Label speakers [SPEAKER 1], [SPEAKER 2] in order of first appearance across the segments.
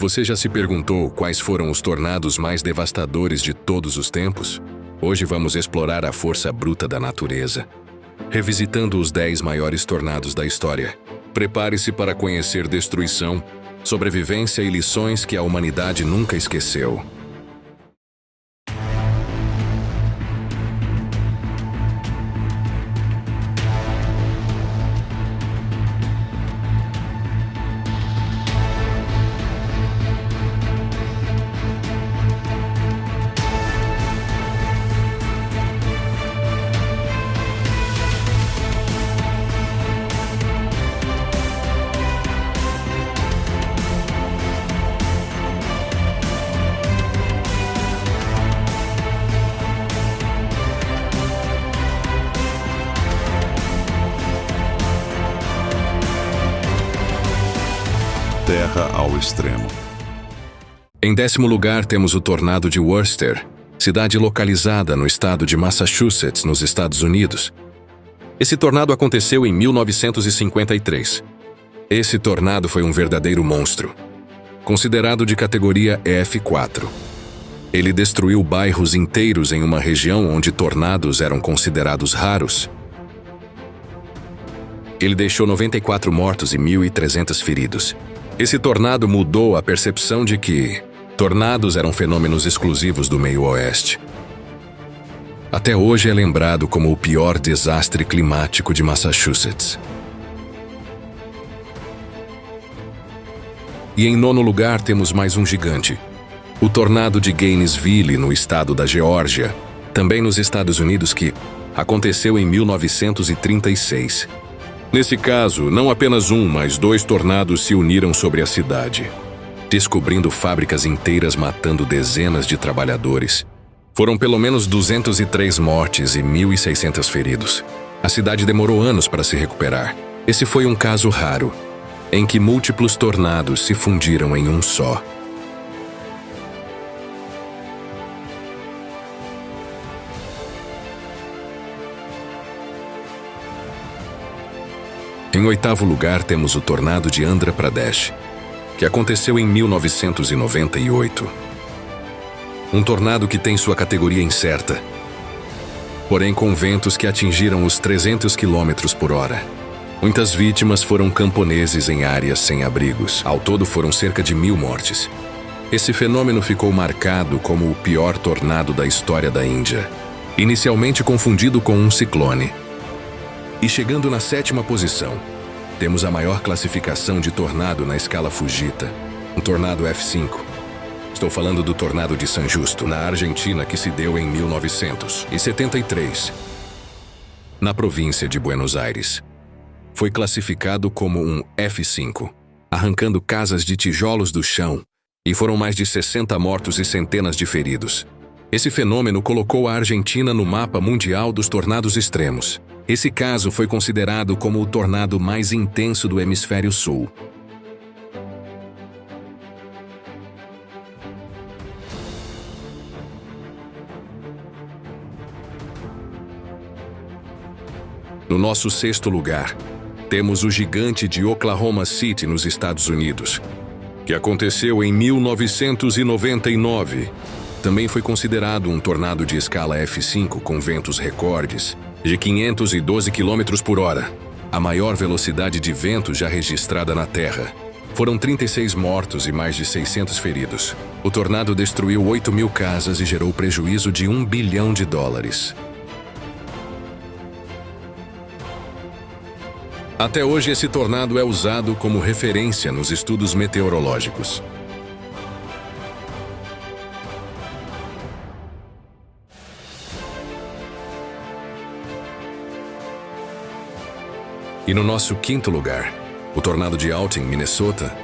[SPEAKER 1] Você já se perguntou quais foram os tornados mais devastadores de todos os tempos? Hoje vamos explorar a força bruta da natureza, revisitando os 10 maiores tornados da história. Prepare-se para conhecer destruição, sobrevivência e lições que a humanidade nunca esqueceu.
[SPEAKER 2] Terra ao extremo.
[SPEAKER 1] Em 10º lugar temos o tornado de Worcester, cidade localizada no estado de Massachusetts, nos Estados Unidos. Esse tornado aconteceu em 1953. Esse tornado foi um verdadeiro monstro, considerado de categoria F4. Ele destruiu bairros inteiros em uma região onde tornados eram considerados raros. Ele deixou 94 mortos e 1.300 feridos. Esse tornado mudou a percepção de que tornados eram fenômenos exclusivos do meio oeste. Até hoje é lembrado como o pior desastre climático de Massachusetts. E em 9º lugar temos mais um gigante, o tornado de Gainesville, no estado da Geórgia, também nos Estados Unidos, que aconteceu em 1936. Nesse caso, não apenas um, mas 2 tornados se uniram sobre a cidade, descobrindo fábricas inteiras, matando dezenas de trabalhadores. Foram pelo menos 203 mortes e 1.600 feridos. A cidade demorou anos para se recuperar. Esse foi um caso raro, em que múltiplos tornados se fundiram em um só. Em 8º lugar temos o tornado de Andhra Pradesh, que aconteceu em 1998. Um tornado que tem sua categoria incerta, porém com ventos que atingiram os 300 km por hora. Muitas vítimas foram camponeses em áreas sem abrigos. Ao todo foram cerca de 1.000 mortes. Esse fenômeno ficou marcado como o pior tornado da história da Índia, inicialmente confundido com um ciclone. E chegando na 7ª posição, temos a maior classificação de tornado na escala Fujita, um tornado F5. Estou falando do tornado de San Justo, na Argentina, que se deu em 1973, na província de Buenos Aires. Foi classificado como um F5, arrancando casas de tijolos do chão, e foram mais de 60 mortos e centenas de feridos. Esse fenômeno colocou a Argentina no mapa mundial dos tornados extremos. Esse caso foi considerado como o tornado mais intenso do hemisfério sul. No nosso 6º lugar, temos o gigante de Oklahoma City, nos Estados Unidos, que aconteceu em 1999. Também foi considerado um tornado de escala F5 com ventos recordes de 512 km por hora, a maior velocidade de vento já registrada na Terra. Foram 36 mortos e mais de 600 feridos. O tornado destruiu 8.000 casas e gerou prejuízo de US$1 bilhão. Até hoje, esse tornado é usado como referência nos estudos meteorológicos. E no nosso 5º lugar, o tornado de Alton, Minnesota.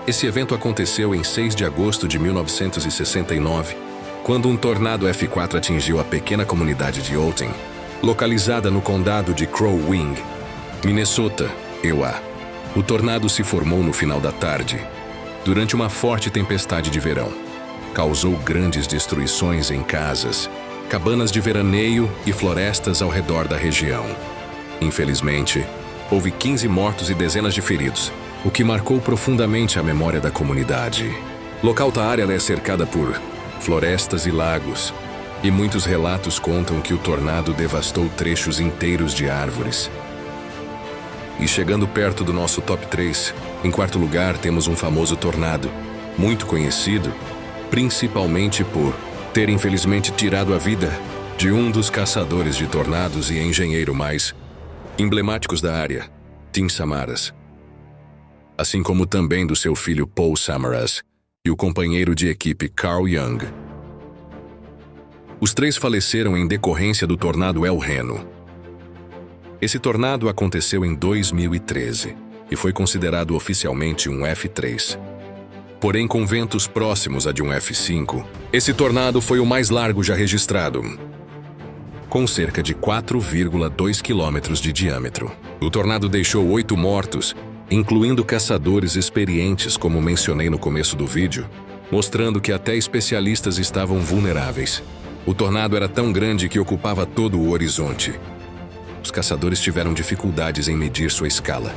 [SPEAKER 1] Esse evento aconteceu em 6 de agosto de 1969, quando um tornado F4 atingiu a pequena comunidade de Alton, localizada no condado de Crow Wing, Minnesota, EUA. O tornado se formou no final da tarde, durante uma forte tempestade de verão. Causou grandes destruições em casas, cabanas de veraneio e florestas ao redor da região. Infelizmente, houve 15 mortos e dezenas de feridos, o que marcou profundamente a memória da comunidade. Local da área é cercada por florestas e lagos, e muitos relatos contam que o tornado devastou trechos inteiros de árvores. E chegando perto do nosso top 3, em quarto lugar temos um famoso tornado, muito conhecido, principalmente por ter infelizmente tirado a vida de um dos caçadores de tornados e engenheiro mais emblemáticos da área, Tim Samaras. Assim como também do seu filho Paul Samaras e o companheiro de equipe Carl Young. Os três faleceram em decorrência do tornado El Reno. Esse tornado aconteceu em 2013 e foi considerado oficialmente um F3. Porém, com ventos próximos a de um F5, esse tornado foi o mais largo já registrado, com cerca de 4,2 quilômetros de diâmetro. O tornado deixou 8 mortos, incluindo caçadores experientes, como mencionei no começo do vídeo, mostrando que até especialistas estavam vulneráveis. O tornado era tão grande que ocupava todo o horizonte. Os caçadores tiveram dificuldades em medir sua escala.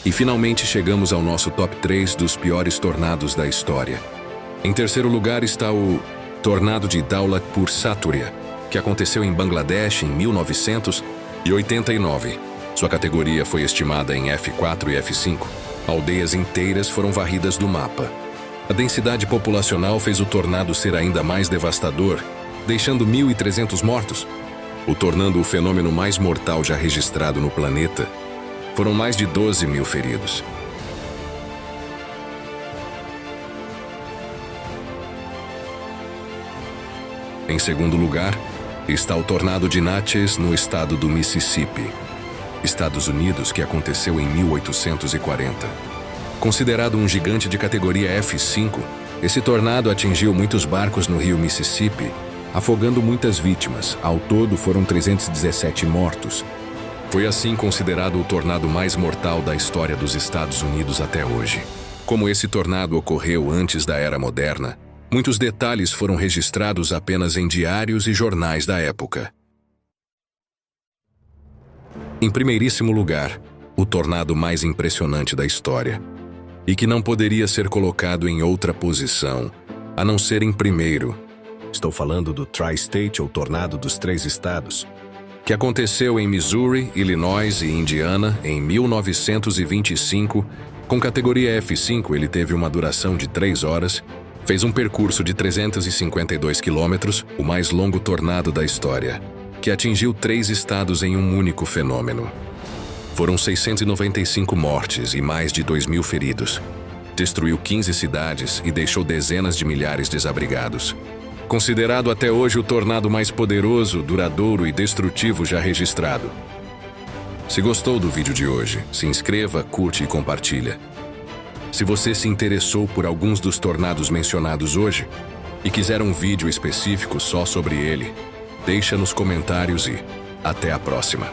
[SPEAKER 1] E finalmente chegamos ao nosso top 3 dos piores tornados da história. Em terceiro lugar está o tornado de Daulatpur Saturia, que aconteceu em Bangladesh em 1989. Sua categoria foi estimada em F4 e F5. Aldeias inteiras foram varridas do mapa. A densidade populacional fez o tornado ser ainda mais devastador, deixando 1.300 mortos, o tornando o fenômeno mais mortal já registrado no planeta. Foram mais de 12 mil feridos. Em segundo lugar, está o tornado de Natchez, no estado do Mississippi, Estados Unidos, que aconteceu em 1840. Considerado um gigante de categoria F5, esse tornado atingiu muitos barcos no rio Mississippi, afogando muitas vítimas. Ao todo, foram 317 mortos. Foi assim considerado o tornado mais mortal da história dos Estados Unidos até hoje. Como esse tornado ocorreu antes da Era Moderna, muitos detalhes foram registrados apenas em diários e jornais da época. Em primeiríssimo lugar, o tornado mais impressionante da história, e que não poderia ser colocado em outra posição, a não ser em primeiro. Estou falando do Tri-State, ou Tornado dos Três Estados, que aconteceu em Missouri, Illinois e Indiana em 1925. Com categoria F5, ele teve uma duração de 3 horas, fez um percurso de 352 quilômetros, o mais longo tornado da história, que atingiu 3 estados em um único fenômeno. Foram 695 mortes e mais de 2.000 feridos. Destruiu 15 cidades e deixou dezenas de milhares desabrigados. Considerado até hoje o tornado mais poderoso, duradouro e destrutivo já registrado. Se gostou do vídeo de hoje, se inscreva, curte e compartilha. Se você se interessou por alguns dos tornados mencionados hoje e quiser um vídeo específico só sobre ele, deixa nos comentários e até a próxima.